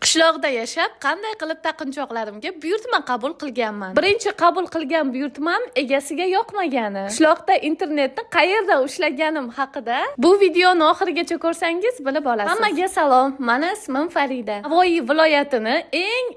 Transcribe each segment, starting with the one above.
Qishloqda yashab, qanday qilib taqinchoqlarimga buyurtma qabul qilganman. Birinchi qabul qilgan buyurtmam egasiga yoqmagani. Qishloqda internetni qayerda ushlaganim haqida bu videoni oxirigacha ko'rsangiz bilib olasiz. Hammaga salom. Meni ismim Farida. Navoiy viloyatini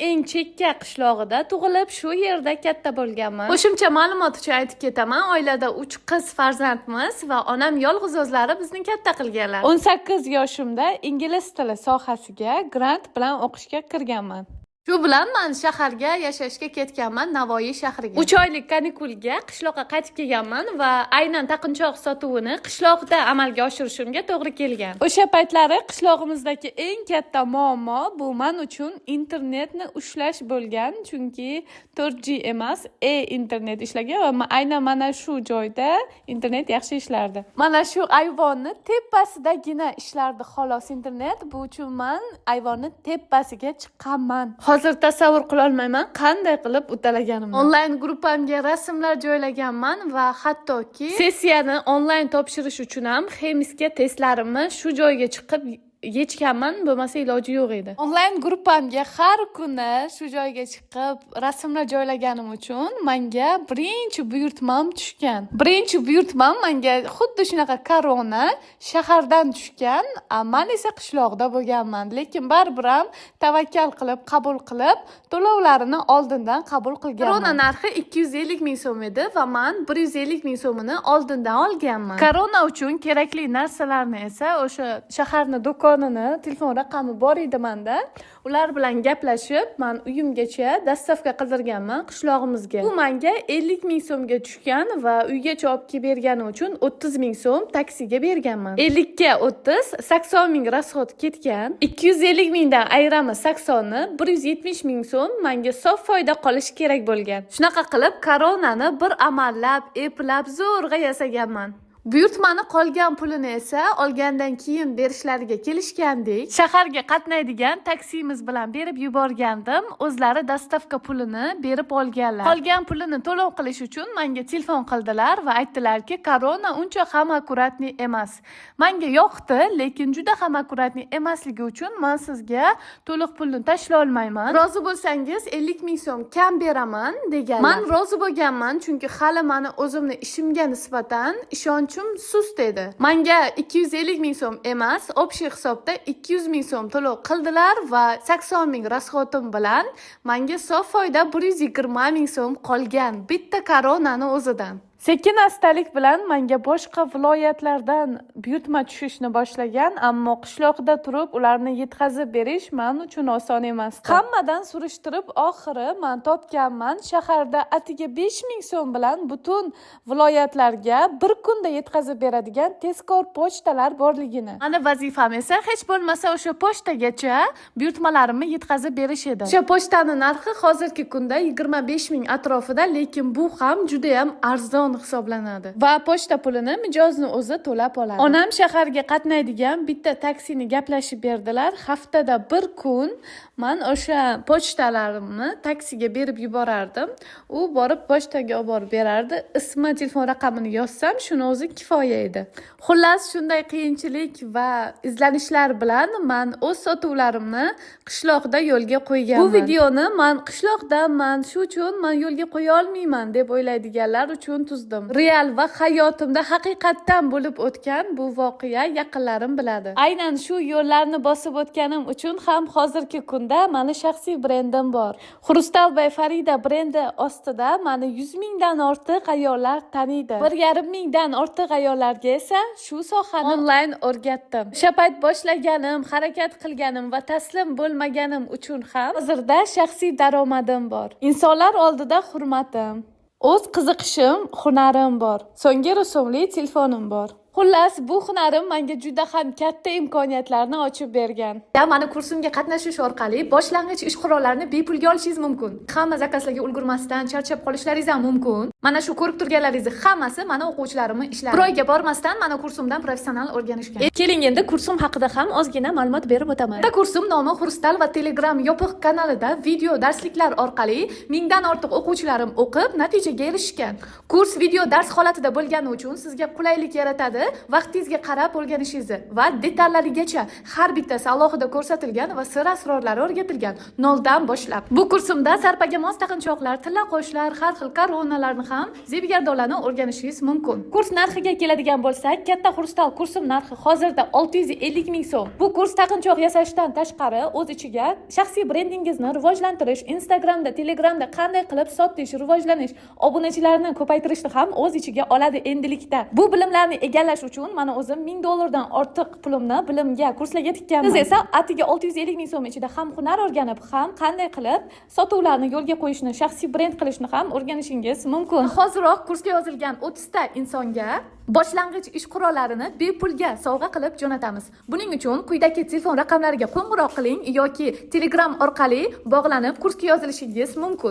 eng chekka qishlog'ida tug'ilib, shu yerda katta bo'lganman. Qo'shimcha ma'lumot uchun aytib ketaman. Oilada 3 qiz farzandmiz va onam yolg'iz o'zlari bizni katta qilganlar. 18 yoshimda ingliz tili sohasiga grant bilan o'qishga kirganman. Shu bilan men shaharga yashashga ketganman, Navoiy shahriga. 3 oylik kanikulga qishloqqa qaytib kelganman va aynan taqinchoq sotuvini qishloqda amalga oshirishimga to'g'ri kelgan. O'sha paytlari qishlog'imizdagi eng katta muammo bu men uchun internetni ushlash bo'lgan, chunki 4G emas, internet ishlagan va aynan mana shu joyda internet yaxshi ishlardi. Mana shu ayvonni tepasidagina ishlardi xolos internet. Bu uchun men ayvonni tepasiga chiqqanman. Hozir tasavvur qila olmayman qanday qilib uddalaganimni. Onlayn gruppamga rasmlar joylaganman va hattoki sessiyani onlayn topshirish uchun ham xemisga testlarimni shu joyga chiqib yechganman, bo'lmasa iloji yo'q edi. Onlayn gruppamga har kuni shu joyga chiqib rasmlar joylaganim uchun menga birinchi buyurtmam tushgan. Birinchi buyurtmam menga xuddi shunaqa korona shahardan tushgan, men esa qishloqda bo'lganman. Lekin baribir ham tavakkal qilib, qabul qilib, to'lovlarini oldindan qabul qilganman. Korona narxi 250 ming so'm edi va men 150 ming so'mini oldindan olganman. Korona uchun kerakli narsalarni esa o'sha shaharni telefon raqami bor edi menda. Ular bilan gaplashib, men uyimgacha dastavka qildirganman qishlog'imizga. Bu menga 50 ming so'mga tushgan va uygacha olib kelib bergani uchun 30 ming so'm taksiga berganman. 50 ga 30, 80 ming rasxod ketgan. 250 mingdan ayrami 80ni 170 ming so'm menga sof foyda qolishi kerak bo'lgan. Shunaqa qilib koronani bir amallab, eplab zo'rg'a yasaganman. Buyurtmani qolgan pulini esa olgandan keyin berishlariga kelishgandek, shaharga qatnaydigan taksimiz bilan berib yuborgandim. O'zlari dastavka pulini berib olganlar. Qolgan pulini to'lov qilish uchun menga telefon qildilar va aytdilarki, korona uncha ham akkuratni emas. Menga yoqdi, lekin juda ham akkuratni emasligi uchun men sizga to'liq pulni tashlay olmayman. Rozi bo'lsangiz 50 ming so'm kam beraman deganlar. Men rozi bo'lganman, chunki hali meni o'zimni ishimga nisbatan ishonch sust edi. Menga 250 ming so'm emas, общий hisobda 200 ming so'm to'lov qildilar va 80 ming rasxotim bilan menga sof foyda 120 ming so'm qolgan bitta koronani o'zidan. Sekin-astalik bilan menga boshqa viloyatlardan buyurtma tushishni boshlagan, ammo qishloqda turib ularni yetkazib berish men uchun oson emas. Hammadan surishtirib oxiri men topganman, shaharda atiga 5 ming so'm bilan butun viloyatlarga bir kunda yetkazib beradigan tezkor pochtalar borligini. Meni vazifam esa hech bo'lmasa o'sha pochtagacha buyurtmalarimni yetkazib berish edi. O'sha pochtaning narxi hozirgi kunda 25 ming atrofida, lekin bu ham juda ham arzon hisoblanadi va pochta pulini mijozni o'zi to'lab oladi. Onam shaharga qatnaydigan bitta taksini gaplashib berdilar. Haftada bir kun men o'sha pochtalarimni taksiga berib yuborardim. U borib pochtaga olib borib berardi. Ismi, telefon raqamini yozsam, shuni o'zi kifoya edi. Xullas, shunday qiyinchilik va izlanishlar bilan men o'z sotuvlarimni qishloqda yo'lga qo'yganman. Bu videoni men qishloqdaman, shu uchun men yo'lga qo'ya olmayman deb o'ylaydiganlar uchun real va hayotimda haqiqatdan bo'lib o'tgan bu voqea yaqinlarim biladi. Aynan shu yo'llarni bosib o'tganim uchun ham hozirgi kunda meni shaxsiy brendim bor. Xurustalbay Farida brendi ostida meni 100 mingdan ortiq ayollar taniydi. 1,5 mingdan ortiq ayollarga esa shu sohani onlayn o'rgatdim. O'sha payt boshlaganim, harakat qilganim va taslim bo'lmaganim uchun ham hozirda shaxsiy daromadim bor. Insonlar oldida hurmatim, o'z qiziqishim, hunarim bor. So'nggi rusumli telefonim bor. Xullas, bu hunarim menga juda ham katta imkoniyatlarni ochib bergan. Meni kursimga qatnashish orqali boshlang'ich ish qurollarini bepulga olishingiz mumkin. Hamma zakazlarga ulgurmasdan charchab qolishlaringiz ham mumkin. Mana shu ko'rib turganlaringiz hammasi meni o'quvchilarimning ishlari. Bir oyga bormasdan meni kursimdan professional o'rganishgan. Keling endi kursim haqida ham ozgina ma'lumot berib o'taman. Kursim nomi Xurustal va Telegram yopiq kanalida video darsliklar orqali mingdan ortiq o'quvchilarim o'qib natijaga erishgan. Kurs video dars holatida bo'lgani uchun sizga qulaylik yaratadi kurslarni vaqtingizga qarab o'rganishingizni va detallarigacha har bittasi alohida ko'rsatilgan va sir asrorlari o'rgatilgan noldan boshlab. Bu kursimda sarpaga mos taqinchoqlar, tilla qo'shlar, har xil koronalarni ham zebigardonlarni o'rganishingiz mumkin. Kurs narxiga keladigan bo'lsak, katta xurstal kursim narxi hozirda 650 ming so'm. Bu kurs taqinchoq yasashdan tashqari o'z ichiga shaxsiy brendingizni rivojlantirish, Instagramda, Telegramda qanday qilib sotish, rivojlanish, obunachilarni ko'paytirishni ham o'z ichiga oladi endilikda. Bu bilimlarni egallash uchun mana o'zim $1000 dan ortiq pulimni bilimga, kurslarga tikkanman. Siz esa atiga 650 ming so'm ichida ham hunar o'rganib, ham qanday qilib sotuvlarni yo'lga qo'yishni, shaxsiy brend qilishni ham o'rganishingiz mumkin. Hoziroq kursga yozilgan 30 ta insonga boshlang'ich ish qurollarini bepulga sovg'a qilib jo'natamiz. Buning uchun quyidagi telefon raqamlariga qo'ng'iroq qiling yoki Telegram orqali bog'lanib kursga yozilishingiz mumkin.